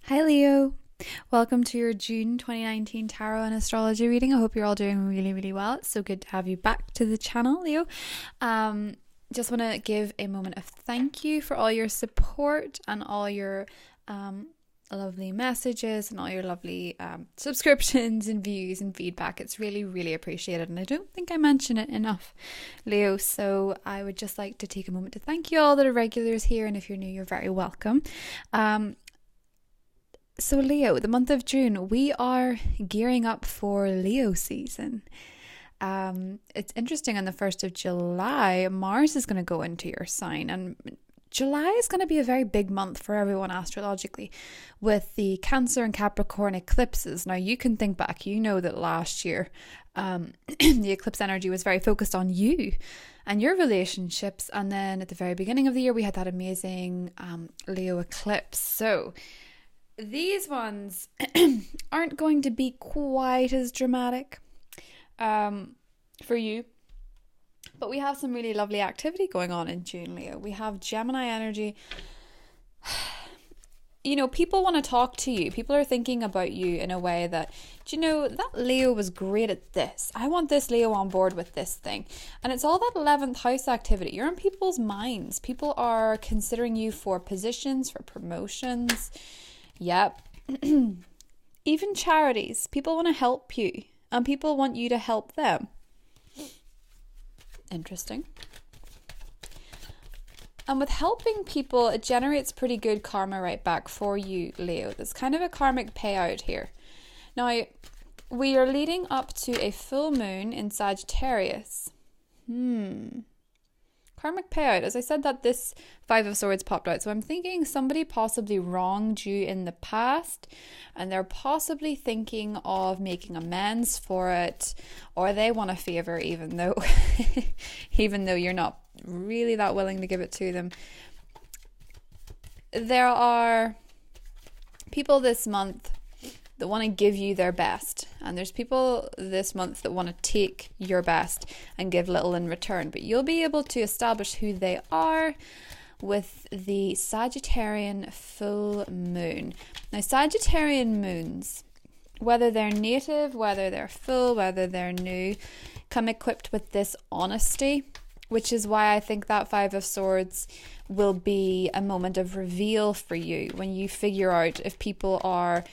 Hi Leo, welcome to your June 2019 tarot and astrology reading. I hope you're all doing really, really well. It's so good to have you back to the channel, Leo. Just want to give a moment of thank you for all your support and all your lovely messages and all your lovely subscriptions and views and feedback. It's really, really appreciated, and I don't think I mention it enough, Leo. So I would just like to take a moment to thank you all that are regulars here, and if you're new, you're very welcome. So Leo, the month of June, we are gearing up for Leo season. It's interesting, on the 1st of July, Mars is going to go into your sign, and July is going to be a very big month for everyone astrologically with the Cancer and Capricorn eclipses. Now you can think back, you know that last year the eclipse energy was very focused on you and your relationships, and then at the very beginning of the year we had that amazing Leo eclipse. So these ones aren't going to be quite as dramatic for you. But we have some really lovely activity going on in June, Leo. We have Gemini energy. You know, people want to talk to you. People are thinking about you in a way that, do you know, that Leo was great at this. I want this Leo on board with this thing. And it's all that 11th house activity. You're in people's minds. People are considering you for positions, for promotions. Yep. Even charities. People want to help you, and people want you to help them. Interesting. And with helping people, it generates pretty good karma right back for you, Leo. There's kind of a karmic payout here. Now, we are leading up to a full moon in Sagittarius. Karmic payout. As I said, that this Five of Swords popped out. So I'm thinking somebody possibly wronged you in the past, and they're possibly thinking of making amends for it, or they want a favor even though you're not really that willing to give it to them. There are people this month that want to give you their best, and there's people this month that want to take your best and give little in return, but you'll be able to establish who they are with the Sagittarian full moon. Now, Sagittarian moons, whether they're native, whether they're full, whether they're new, come equipped with this honesty, which is why I think that Five of Swords will be a moment of reveal for you when you figure out if people are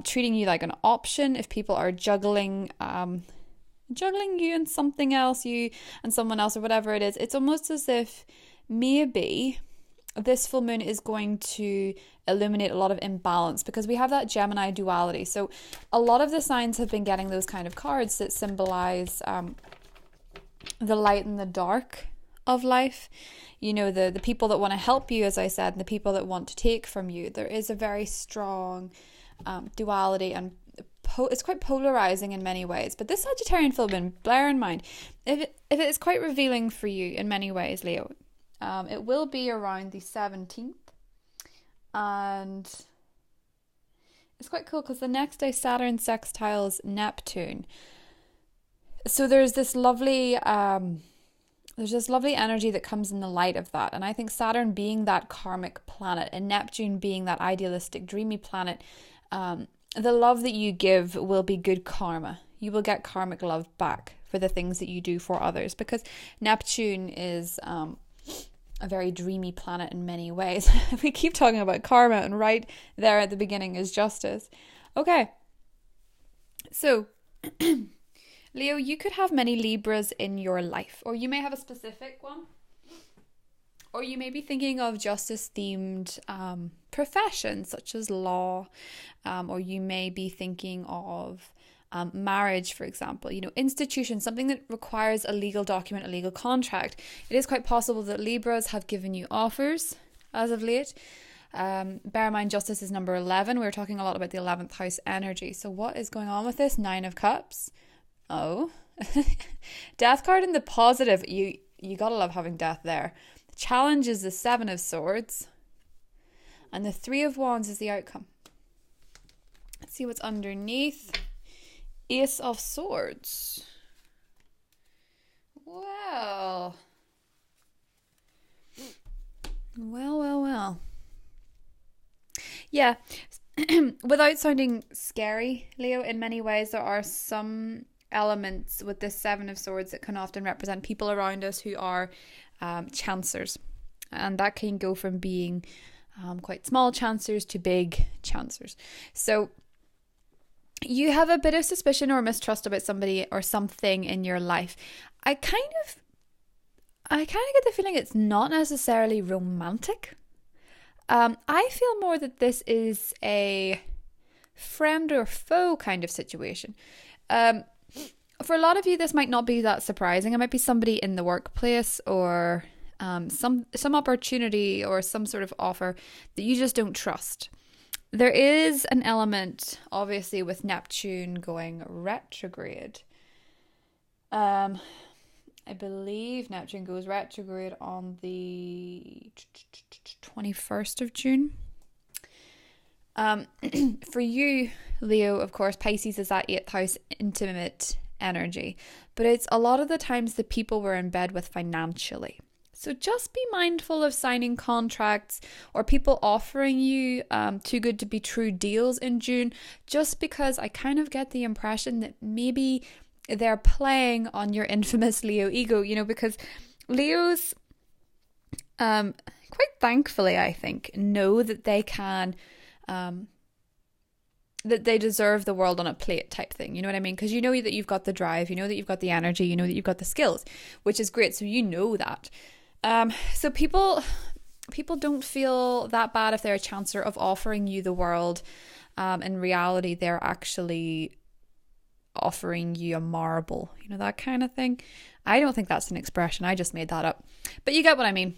treating you like an option, if people are juggling you and something else, you and someone else, or whatever it is. It's almost as if maybe this full moon is going to illuminate a lot of imbalance, because we have that Gemini duality. So a lot of the signs have been getting those kind of cards that symbolize the light and the dark of life. You know, the people that want to help you, as I said, and the people that want to take from you. There is a very strong duality, and it's quite polarizing in many ways. But this Sagittarian full moon, bear in mind, if it is quite revealing for you in many ways, Leo, it will be around the 17th, and it's quite cool because the next day Saturn sextiles Neptune. So there's this lovely energy that comes in the light of that. And I think Saturn being that karmic planet and Neptune being that idealistic, dreamy planet, the love that you give will be good karma. You will get karmic love back for the things that you do for others, because Neptune is a very dreamy planet in many ways. We keep talking about karma, and right there at the beginning is justice. Okay. So Leo, you could have many Libras in your life, or you may have a specific one, or you may be thinking of justice-themed professions such as law, or you may be thinking of marriage, for example, you know, institutions, something that requires a legal document, a legal contract. It is quite possible that Libras have given you offers as of late. Bear in mind, justice is number 11. We were talking a lot about the 11th house energy. So what is going on with this? 9 of Cups. Oh, death card in the positive. You gotta love having death there. The challenge is the 7 of Swords, and the 3 of Wands is the outcome. Let's see what's underneath. Ace of Swords. Well. Yeah. without sounding scary, Leo, in many ways, there are some elements with this Seven of Swords that can often represent people around us who are chancers. And that can go from being quite small chancers to big chancers. So you have a bit of suspicion or mistrust about somebody or something in your life. I kind of get the feeling it's not necessarily romantic. I feel more that this is a friend or foe kind of situation. For a lot of you, this might not be that surprising. It might be somebody in the workplace or some opportunity or some sort of offer that you just don't trust. There is an element, obviously, with Neptune going retrograde. I believe Neptune goes retrograde on the 21st of June. For you, Leo, of course, Pisces is that 8th house intimate energy. But it's a lot of the times the people we're in bed with financially. So just be mindful of signing contracts or people offering you too good to be true deals in June, just because I kind of get the impression that maybe they're playing on your infamous Leo ego, because Leos, quite thankfully, I think, know that they can, that they deserve the world on a plate type thing. You know what I mean? Because you know that you've got the drive, you know that you've got the energy, you know that you've got the skills, which is great. So you know that. So people don't feel that bad if they're a chancer of offering you the world. In reality, they're actually offering you a marble, that kind of thing. I don't think that's an expression. I just made that up. But you get what I mean.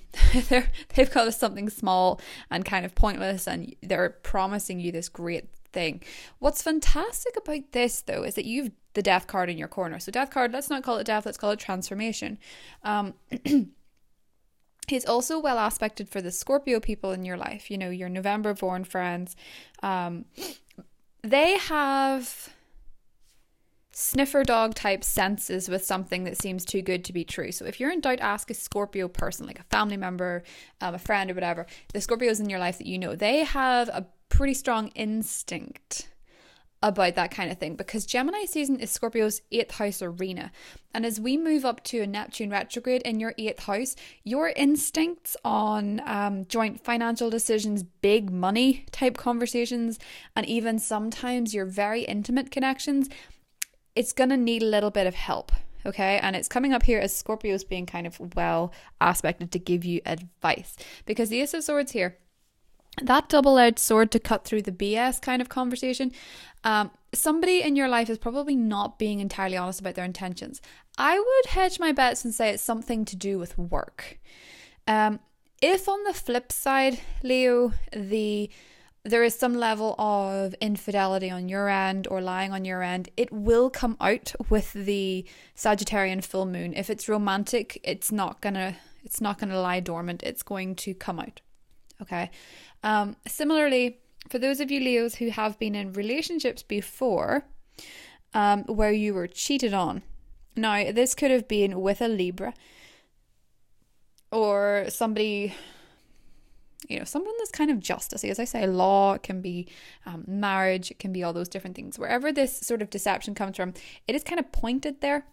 They've got something small and kind of pointless, and they're promising you this great thing. What's fantastic about this, though, is that you've the death card in your corner. So death card, let's not call it death, let's call it transformation. It's also well aspected for the Scorpio people in your life, your November born friends. They have sniffer dog type senses with something that seems too good to be true. So if you're in doubt, ask a Scorpio person, like a family member, a friend or whatever. The Scorpios in your life that they have a pretty strong instinct about that kind of thing, because Gemini season is Scorpio's 8th house arena. And as we move up to a Neptune retrograde in your 8th house, your instincts on joint financial decisions, big money type conversations, and even sometimes your very intimate connections, it's going to need a little bit of help. Okay, and it's coming up here as Scorpios being kind of well aspected to give you advice, because the Ace of Swords here, that double-edged sword to cut through the BS kind of conversation. Somebody in your life is probably not being entirely honest about their intentions. I would hedge my bets and say it's something to do with work. If on the flip side, Leo, there is some level of infidelity on your end or lying on your end, it will come out with the Sagittarian full moon. If it's romantic, it's not gonna lie dormant. It's going to come out. Okay. Similarly, for those of you Leos who have been in relationships before, where you were cheated on. Now, this could have been with a Libra or somebody, someone that's kind of justicey. As I say, law, it can be marriage, it can be all those different things. Wherever this sort of deception comes from, it is kind of pointed there,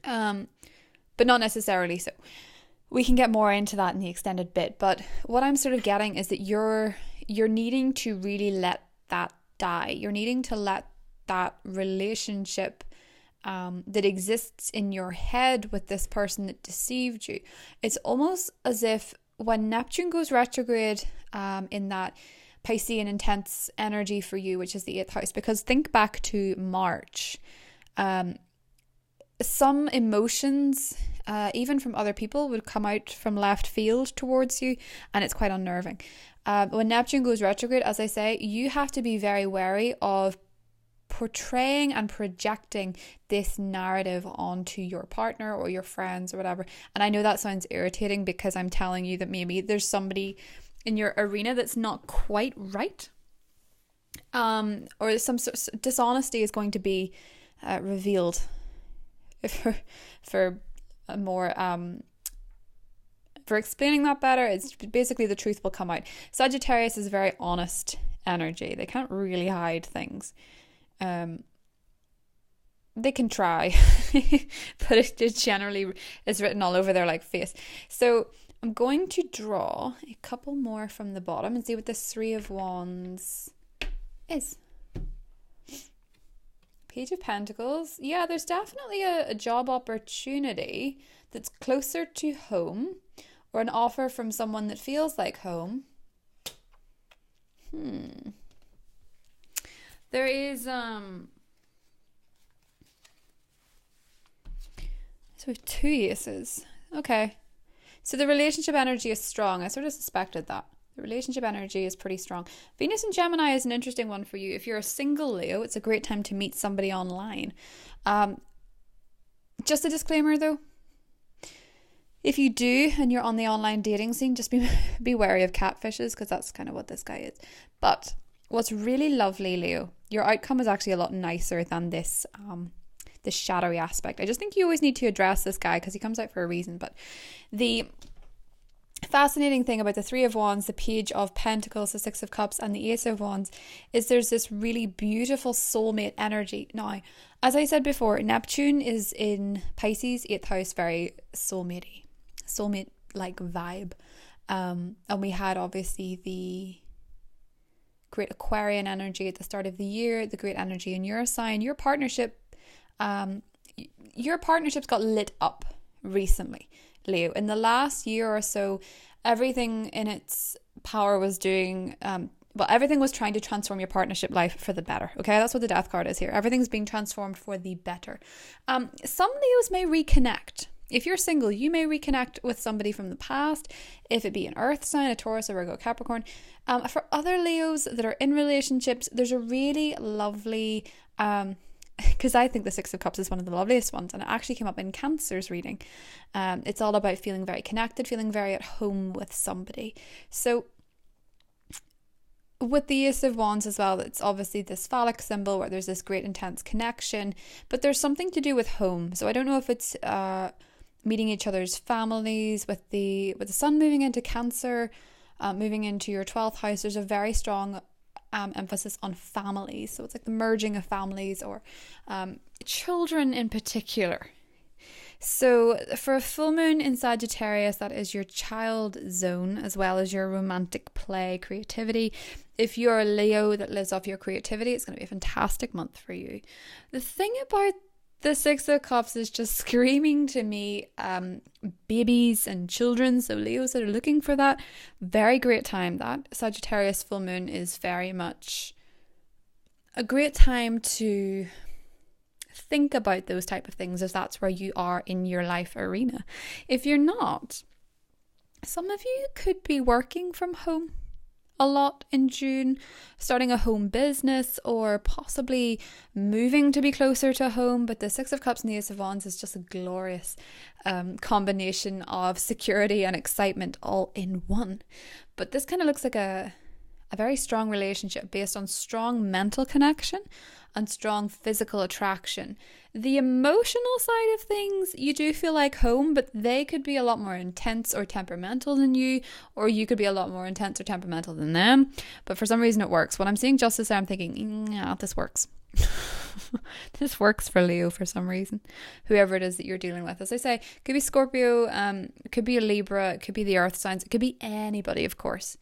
but not necessarily so. We can get more into that in the extended bit, but what I'm sort of getting is that you're needing to really let that die. You're needing to let that relationship that exists in your head with this person that deceived you. It's almost as if when Neptune goes retrograde in that Piscean intense energy for you, which is the 8th house, because think back to March, some emotions, even from other people, would come out from left field towards you, and it's quite unnerving. When Neptune goes retrograde, as I say, you have to be very wary of portraying and projecting this narrative onto your partner or your friends or whatever. And I know that sounds irritating because I'm telling you that maybe there's somebody in your arena that's not quite right, or some sort of dishonesty is going to be revealed for a more for explaining that better. It's basically the truth will come out. Sagittarius is a very honest energy. They can't really hide things. They can try, but it just generally is written all over their like face. So I'm going to draw a couple more from the bottom and see what this Three of Wands is. Page of Pentacles. Yeah, there's definitely a job opportunity that's closer to home, or an offer from someone that feels like home. There is so we have 2 aces. Okay. So the relationship energy is strong. I sort of suspected that. The relationship energy is pretty strong. Venus in Gemini is an interesting one for you. If you're a single Leo, it's a great time to meet somebody online. Just a disclaimer though. If you do and you're on the online dating scene, just be wary of catfishes, because that's kind of what this guy is. But what's really lovely, Leo, your outcome is actually a lot nicer than this this shadowy aspect. I just think you always need to address this guy because he comes out for a reason. But the fascinating thing about the Three of Wands, the Page of Pentacles, the Six of Cups, and the Ace of Wands is there's this really beautiful soulmate energy. Now, as I said before, Neptune is in Pisces, 8th house, very soulmate-like vibe. And we had obviously the great Aquarian energy at the start of the year, the great energy in your sign. Your partnerships got lit up recently, Leo. In the last year or so, everything in its power was doing, everything was trying to transform your partnership life for the better. Okay, that's what the Death card is here. Everything's being transformed for the better. Some Leos may reconnect. If you're single, you may reconnect with somebody from the past, if it be an earth sign, a Taurus, a Virgo, Capricorn. For other Leos that are in relationships, there's a really lovely, because I think the Six of Cups is one of the loveliest ones, and it actually came up in Cancer's reading. It's all about feeling very connected, feeling very at home with somebody. So with the Ace of Wands as well, it's obviously this phallic symbol where there's this great intense connection, but there's something to do with home. So I don't know if it's meeting each other's families. With the sun moving into Cancer, moving into your 12th house, there's a very strong emphasis on families. So it's like the merging of families, or children in particular. So for a full moon in Sagittarius, that is your child zone, as well as your romantic play, creativity. If you're a Leo that lives off your creativity, it's going to be a fantastic month for you. The thing about the Six of Cups is just screaming to me babies and children. So Leos that are looking for that, very great time. That Sagittarius full moon is very much a great time to think about those type of things, if that's where you are in your life arena. If you're not, some of you could be working from home a lot in June, starting a home business, or possibly moving to be closer to home. But the Six of Cups and the Ace of Wands is just a glorious combination of security and excitement all in one. But this kind of looks like a very strong relationship based on strong mental connection and strong physical attraction. The emotional side of things, you do feel like home, but they could be a lot more intense or temperamental than you, or you could be a lot more intense or temperamental than them. But for some reason it works. When I'm seeing justice there, I'm thinking, yeah, this works. This works for Leo for some reason. Whoever it is that you're dealing with. As I say, it could be Scorpio, it could be a Libra, it could be the earth signs, it could be anybody, of course.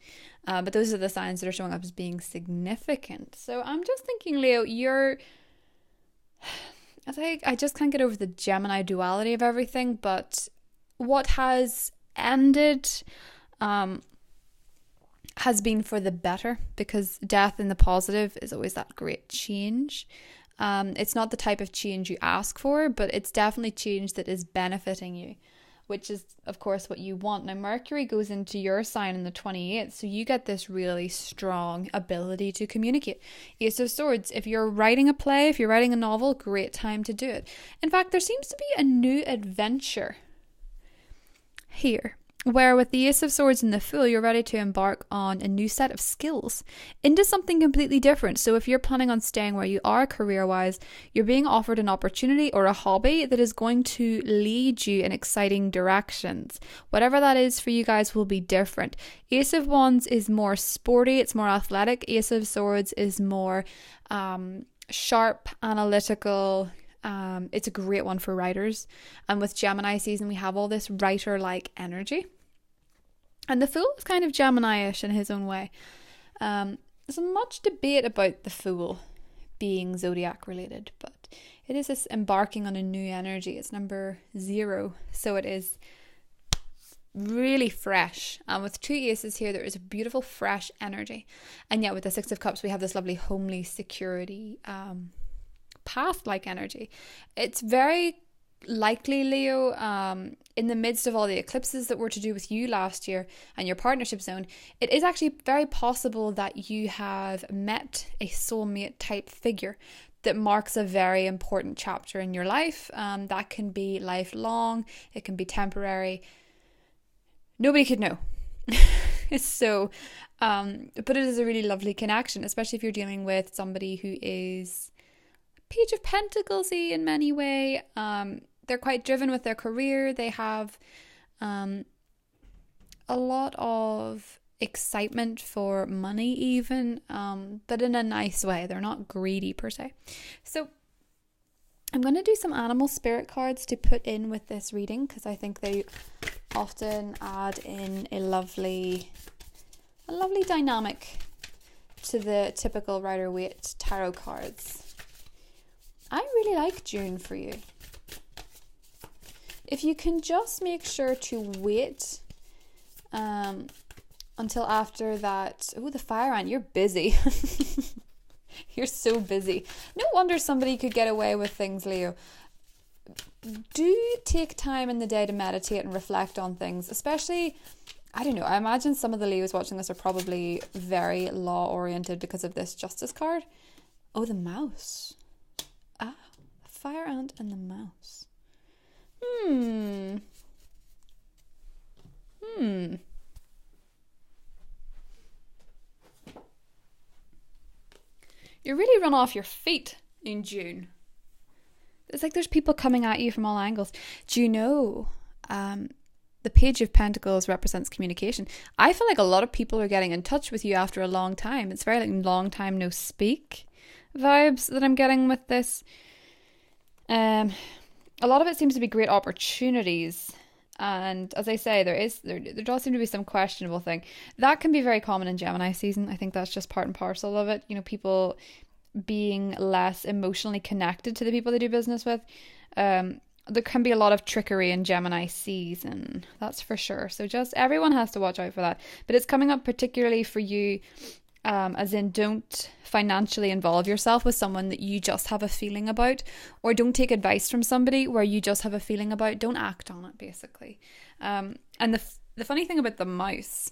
But those are the signs that are showing up as being significant. So I'm just thinking, Leo, I just can't get over the Gemini duality of everything. But what has ended has been for the better, because death in the positive is always that great change. It's not the type of change you ask for, but it's definitely change that is benefiting you, which is, of course, what you want. Now, Mercury goes into your sign in the 28th, so you get this really strong ability to communicate. Ace of Swords, if you're writing a play, if you're writing a novel, great time to do it. In fact, there seems to be a new adventure here Where with the Ace of Swords and the Fool, you're ready to embark on a new set of skills into something completely different. So if you're planning on staying where you are career-wise, you're being offered an opportunity or a hobby that is going to lead you in exciting directions. Whatever that is for you guys will be different. Ace of Wands is more sporty, it's more athletic. Ace of Swords is more sharp, analytical. It's a great one for writers. And with Gemini season, we have all this writer-like energy. And the Fool is kind of Gemini-ish in his own way. There's much debate about the Fool being zodiac related, but it is this embarking on a new energy. It's number 0, so it is really fresh. And with 2 aces here, there is a beautiful fresh energy. And yet with the 6 of Cups, we have this lovely homely security, path-like energy. It's very likely, Leo, in the midst of all the eclipses that were to do with you last year and your partnership zone, it is actually very possible that you have met a soulmate type figure that marks a very important chapter in your life. That can be lifelong, it can be temporary. Nobody could know. So, but it is a really lovely connection, especially if you're dealing with somebody who is Page of Pentacles-y in many ways. They're quite driven with their career. They have a lot of excitement for money even, but in a nice way. They're not greedy per se. So I'm going to do some animal spirit cards to put in with this reading because I think they often add in a lovely dynamic to the typical Rider-Waite tarot cards. I really like June for you. If you can just make sure to wait until after that. Oh, the fire ant, you're busy. You're so busy. No wonder somebody could get away with things, Leo. Do take time in the day to meditate and reflect on things, especially, I don't know, I imagine some of the Leos watching this are probably very law-oriented because of this Justice card. Oh, the mouse. Ah, the fire ant and the mouse. You really run off your feet in June. It's like there's people coming at you from all angles. Do you know, the Page of Pentacles represents communication. I feel like a lot of people are getting in touch with you after a long time. It's very like long time no speak vibes that I'm getting with this. A lot of it seems to be great opportunities. And as I say, there does seem to be some questionable thing. That can be very common in Gemini season. I think that's just part and parcel of it. You know, people being less emotionally connected to the people they do business with. There can be a lot of trickery in Gemini season. That's for sure. So just everyone has to watch out for that. But it's coming up particularly for you, as in don't financially involve yourself with someone that you just have a feeling about, or don't take advice from somebody where you just have a feeling about. Don't act on it, basically. And the funny thing about the mouse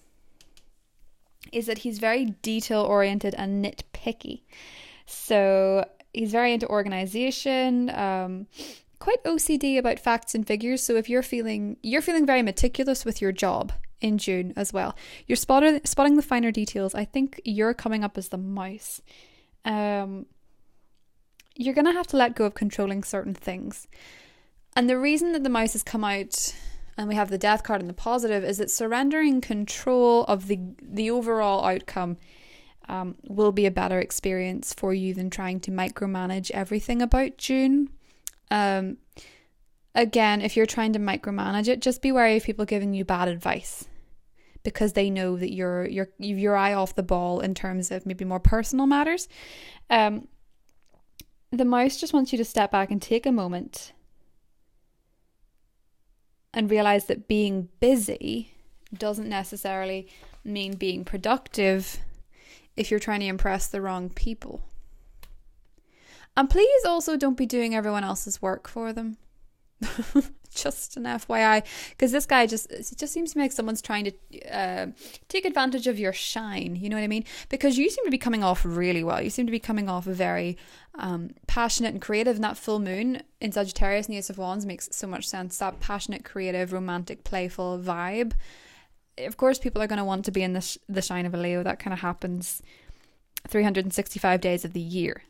is that he's very detail oriented and nitpicky. So he's very into organization, quite OCD about facts and figures. So if you're feeling very meticulous with your job in June as well, you're spotting the finer details. I think you're coming up as the mouse. You're gonna have to let go of controlling certain things, and the reason that the mouse has come out and we have the death card in the positive is that surrendering control of the overall outcome will be a better experience for you than trying to micromanage everything about June. Again, if you're trying to micromanage it, just be wary of people giving you bad advice because they know that you've your eye off the ball in terms of maybe more personal matters. The mouse just wants you to step back and take a moment and realize that being busy doesn't necessarily mean being productive if you're trying to impress the wrong people. And please also don't be doing everyone else's work for them. Just an FYI, because this guy just seems to me like someone's trying to take advantage of your shine, you know what I mean? Because you seem to be coming off really well. You seem to be coming off very passionate and creative, and that full moon in Sagittarius and the Ace of Wands makes so much sense. That passionate, creative, romantic, playful vibe. of course, people are going to want to be in the shine of a Leo. That kind of happens 365 days of the year.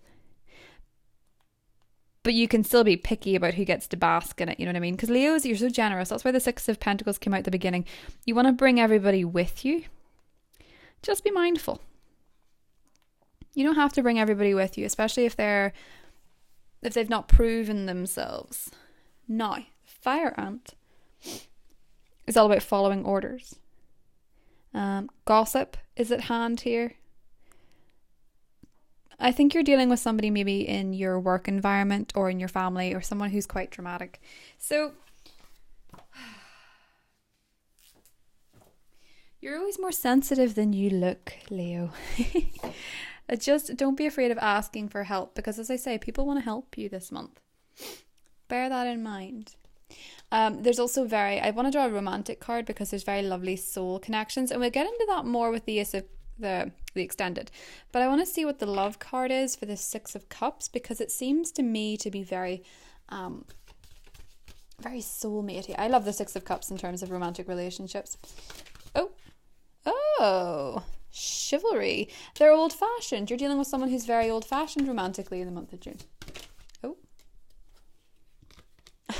But you can still be picky about who gets to bask in it, you know what I mean? Because Leos, you're so generous. That's why the Six of Pentacles came out at the beginning. You want to bring everybody with you. Just be mindful. You don't have to bring everybody with you, especially if they've not proven themselves. Now, Fire Ant is all about following orders. Gossip is at hand here. I think you're dealing with somebody maybe in your work environment or in your family or someone who's quite dramatic. So you're always more sensitive than you look, Leo. Just don't be afraid of asking for help, because as I say, people want to help you this month. Bear that in mind. There's also I want to draw a romantic card because there's very lovely soul connections, and we'll get into that more with the Ace of the extended. But I want to see what the love card is for the Six of Cups, because it seems to me to be very soulmatey. I love the Six of Cups in terms of romantic relationships. Oh, chivalry. They're old-fashioned. You're dealing with someone who's very old-fashioned romantically in the month of June. Oh.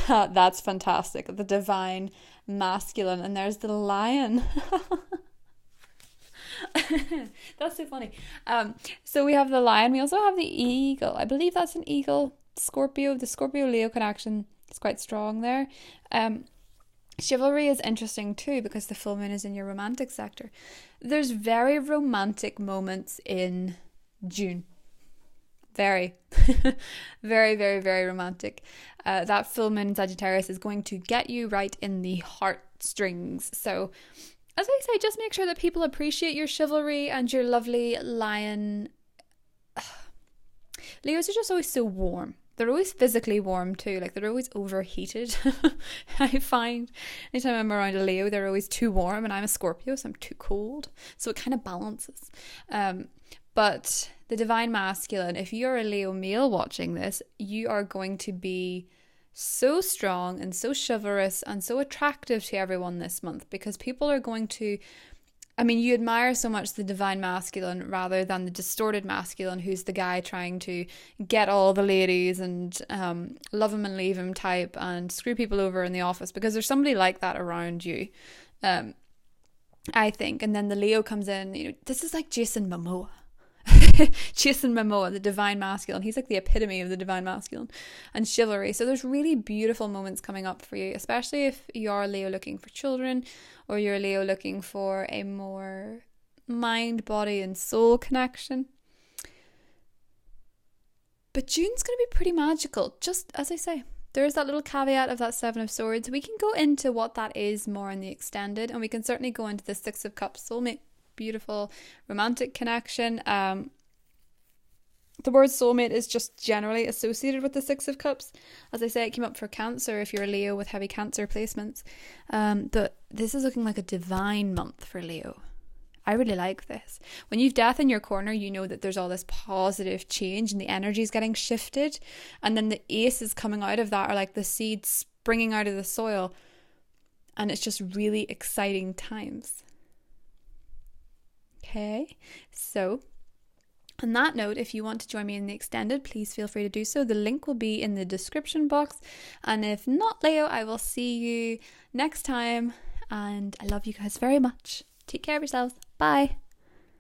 That's fantastic. The divine masculine. And there's the lion. That's so funny. So we have the lion. We also have the eagle. I believe that's an eagle. Scorpio. The Scorpio-Leo connection is quite strong there. Chivalry is interesting too, because the full moon is in your romantic sector. There's very romantic moments in June. Very, very, very, very romantic. That full moon in Sagittarius is going to get you right in the heartstrings. So, as I say, just make sure that people appreciate your chivalry and your lovely lion. Leos are just always so warm. They're always physically warm too. Like, they're always overheated. I find anytime I'm around a Leo, they're always too warm, and I'm a Scorpio, so I'm too cold. So it kind of balances. But the divine masculine, if you're a Leo male watching this, you are going to be so strong and so chivalrous and so attractive to everyone this month, because people are going to, you admire so much the divine masculine rather than the distorted masculine, who's the guy trying to get all the ladies and love him and leave him type and screw people over in the office, because there's somebody like that around you, I think. And then the Leo comes in, this is like Jason Momoa. Jason Momoa, the divine masculine. He's like the epitome of the divine masculine and chivalry. So there's really beautiful moments coming up for you, especially if you're a Leo looking for children, or you're a Leo looking for a more mind, body and soul connection. But June's going to be pretty magical. Just as I say, there is that little caveat of that Seven of Swords. We can go into what that is more in the extended, and we can certainly go into the Six of Cups soulmate. Beautiful romantic connection. The word soulmate is just generally associated with the Six of Cups. As I say, it came up for Cancer if you're a Leo with heavy Cancer placements. But this is looking like a divine month for Leo. I really like this. When you've death in your corner, you know that there's all this positive change and the energy is getting shifted. And then the aces coming out of that are like the seeds springing out of the soil. And it's just really exciting times. Okay, so on that note, if you want to join me in the extended, please feel free to do so. The link will be in the description box. And if not, Leo, I will see you next time. And I love you guys very much. Take care of yourselves. Bye.